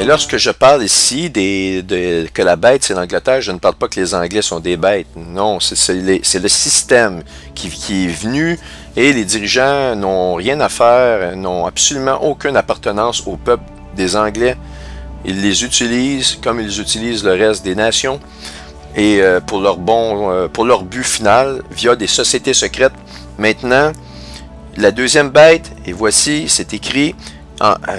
lorsque je parle ici que la bête c'est l'Angleterre, je ne parle pas que les Anglais sont des bêtes. Non, c'est le système qui est venu et les dirigeants n'ont rien à faire, n'ont absolument aucune appartenance au peuple des Anglais. Ils les utilisent comme ils utilisent le reste des nations et pour leur but final via des sociétés secrètes. Maintenant, la deuxième bête, et voici, c'est écrit.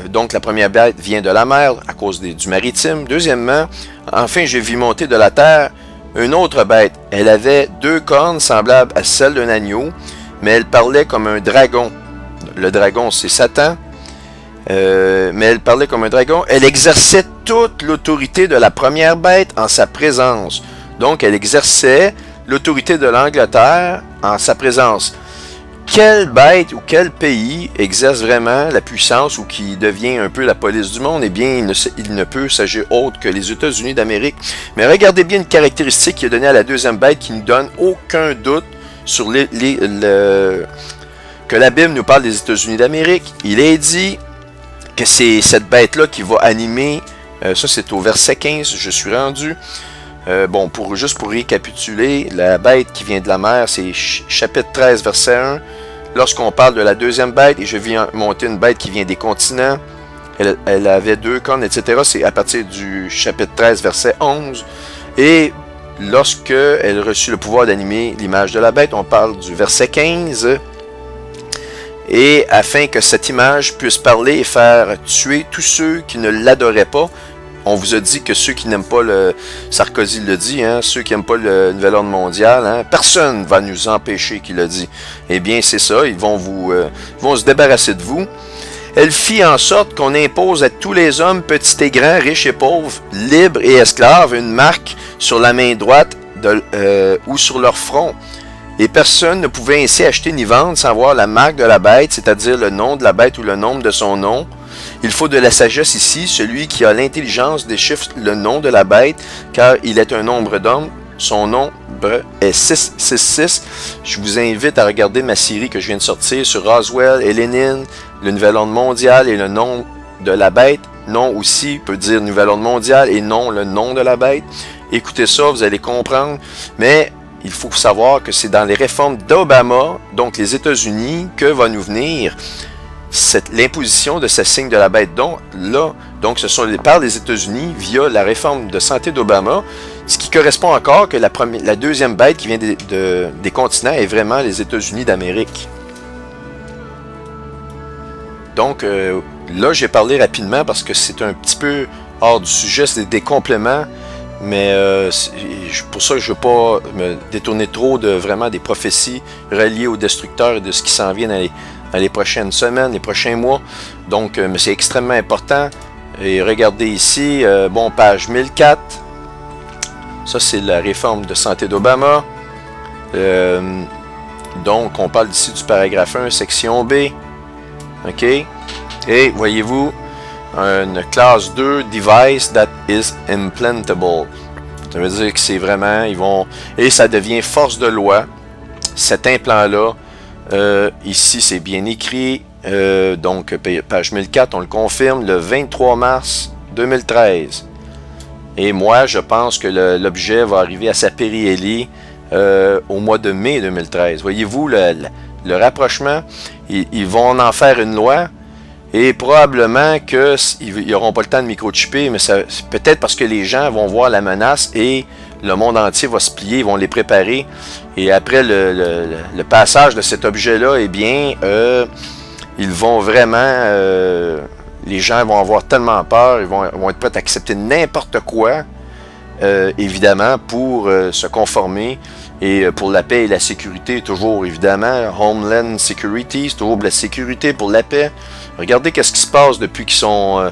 Donc la première bête vient de la mer à cause du maritime. Deuxièmement, enfin j'ai vu monter de la terre une autre bête. Elle avait 2 cornes semblables à celles d'un agneau, mais elle parlait comme un dragon. Le dragon c'est Satan, mais elle parlait comme un dragon. Elle exerçait toute l'autorité de la première bête en sa présence. Donc elle exerçait l'autorité de l'Angleterre en sa présence. Quelle bête ou quel pays exerce vraiment la puissance ou qui devient un peu la police du monde? Eh bien, il ne peut s'agir autre que les États-Unis d'Amérique. Mais regardez bien une caractéristique qui est donnée à la deuxième bête qui ne donne aucun doute sur que la Bible nous parle des États-Unis d'Amérique. Il est dit que c'est cette bête-là qui va animer, ça c'est au verset 15, je suis rendu. Bon, juste pour récapituler, la bête qui vient de la mer, c'est chapitre 13, verset 1. Lorsqu'on parle de la deuxième bête, et je viens monter une bête qui vient des continents, elle avait 2 cornes, etc. C'est à partir du chapitre 13, verset 11. Et lorsque elle reçut le pouvoir d'animer l'image de la bête, on parle du verset 15. Et afin que cette image puisse parler et faire tuer tous ceux qui ne l'adoraient pas. On vous a dit que ceux qui n'aiment pas Sarkozy le dit, hein, ceux qui n'aiment pas le nouvel ordre mondial, hein, personne ne va nous empêcher qu'il le dit. Eh bien, c'est ça, ils vont se débarrasser de vous. Elle fit en sorte qu'on impose à tous les hommes, petits et grands, riches et pauvres, libres et esclaves, une marque sur la main droite ou sur leur front. Et personne ne pouvait ainsi acheter ni vendre sans voir la marque de la bête, c'est-à-dire le nom de la bête ou le nombre de son nom. Il faut de la sagesse ici, celui qui a l'intelligence déchiffre le nom de la bête, car il est un nombre d'hommes. Son nombre est 666. Je vous invite à regarder ma série que je viens de sortir sur Roswell et Lénine, le nouvel ordre mondial et le nom de la bête. Nom aussi peut dire nouvel ordre mondial et non le nom de la bête. Écoutez ça, vous allez comprendre. Mais il faut savoir que c'est dans les réformes d'Obama, donc les États-Unis, que va nous venir l'imposition de ce signe de la bête là. Donc ce sont par les États-Unis via la réforme de santé d'Obama, ce qui correspond encore que la deuxième bête qui vient des continents est vraiment les États-Unis d'Amérique. Donc là j'ai parlé rapidement parce que c'est un petit peu hors du sujet, c'est des compléments, mais pour ça je ne veux pas me détourner trop de vraiment des prophéties reliées aux destructeurs et de ce qui s'en vient dans les prochaines semaines, les prochains mois. Donc, c'est extrêmement important. Et regardez ici, bon, page 1004. Ça, c'est la réforme de santé d'Obama. Donc, on parle ici du paragraphe 1, section B. OK? Et, voyez-vous, une classe 2, device that is implantable. Ça veut dire que c'est vraiment, et ça devient force de loi. Cet implant-là, ici, c'est bien écrit. Donc, page 1004, on le confirme, le 23 mars 2013. Et moi, je pense que l'objet va arriver à sa périhélie au mois de mai 2013. Voyez-vous le rapprochement? Ils vont en faire une loi. Et probablement qu'ils n'auront pas le temps de microchipper, mais peut-être parce que les gens vont voir la menace et le monde entier va se plier, ils vont les préparer. Et après le passage de cet objet-là, eh bien, ils vont vraiment... les gens vont avoir tellement peur, ils vont être prêts à accepter n'importe quoi, évidemment, pour se conformer. Et pour la paix et la sécurité, toujours évidemment, Homeland Security, c'est toujours de la sécurité pour la paix. Regardez qu'est-ce qui se passe depuis qu'ils sont...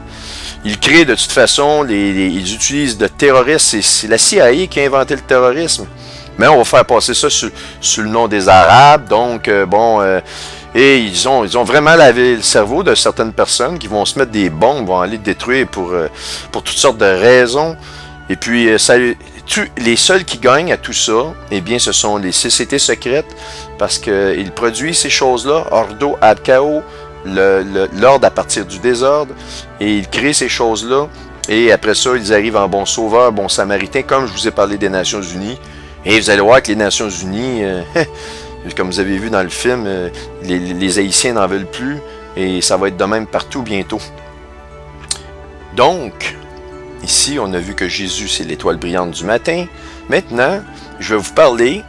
ils créent de toute façon, ils utilisent de terroristes, c'est la CIA qui a inventé le terrorisme. Mais on va faire passer ça sur le nom des Arabes, donc et ils ont vraiment lavé le cerveau de certaines personnes qui vont se mettre des bombes, vont aller détruire pour toutes sortes de raisons. Et puis, les seuls qui gagnent à tout ça, eh bien, ce sont les sociétés secrètes, parce qu'ils produisent ces choses-là, ordo ad chaos, l'ordre à partir du désordre, et ils créent ces choses-là, Et après ça, ils arrivent en bon sauveur, bon samaritain, comme je vous ai parlé des Nations Unies. Et vous allez voir que les Nations Unies, comme vous avez vu dans le film, les Haïtiens n'en veulent plus. Et ça va être de même partout bientôt. Donc, ici, on a vu que Jésus, c'est l'étoile brillante du matin. Maintenant, je vais vous parler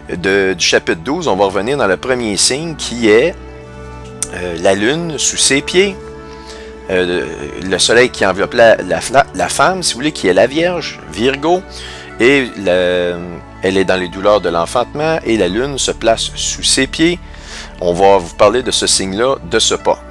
du chapitre 12. On va revenir dans le premier signe qui est la lune sous ses pieds. Le soleil qui enveloppe la femme, si vous voulez, qui est la Vierge, Virgo. Et elle est dans les douleurs de l'enfantement et la lune se place sous ses pieds. On va vous parler de ce signe-là de ce pas.